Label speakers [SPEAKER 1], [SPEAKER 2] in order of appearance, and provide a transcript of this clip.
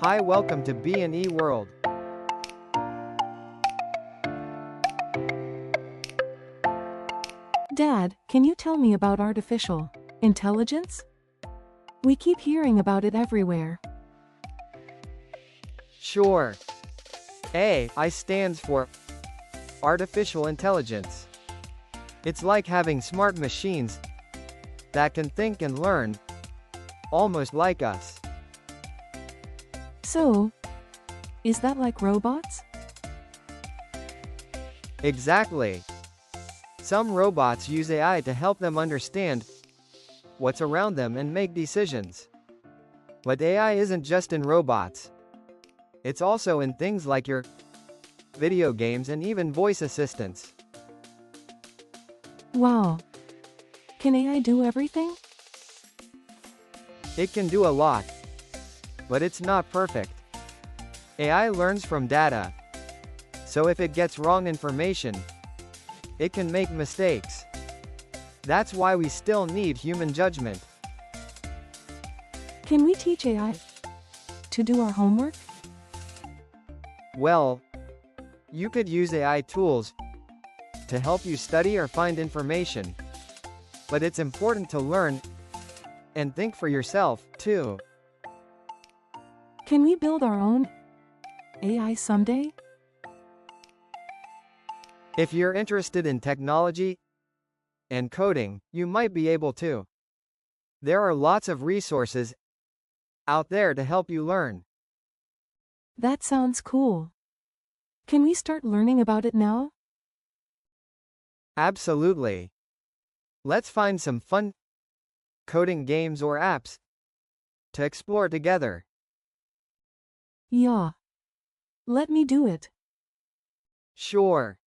[SPEAKER 1] Hi, welcome to B&E World.
[SPEAKER 2] Dad, can you tell me about artificial intelligence? We keep hearing about it everywhere.
[SPEAKER 1] Sure. AI stands for artificial intelligence. It's like having smart machines that can think and learn, almost like us.
[SPEAKER 2] So, is that like robots?
[SPEAKER 1] Exactly. Some robots use AI to help them understand what's around them and make decisions. But AI isn't just in robots. It's also in things like your video games and even voice assistants.
[SPEAKER 2] Wow. Can AI do everything?
[SPEAKER 1] It can do a lot, but it's not perfect. AI learns from data, so if it gets wrong information, it can make mistakes. That's why we still need human judgment.
[SPEAKER 2] Can we teach AI to do our homework?
[SPEAKER 1] Well, you could use AI tools to help you study or find information, but it's important to learn and think for yourself, too.
[SPEAKER 2] Can we build our own AI someday?
[SPEAKER 1] If you're interested in technology and coding, you might be able to. There are lots of resources out there to help you learn.
[SPEAKER 2] That sounds cool. Can we start learning about it now?
[SPEAKER 1] Absolutely. Let's find some fun coding games or apps to explore together.
[SPEAKER 2] Yeah. Let me do it.
[SPEAKER 1] Sure.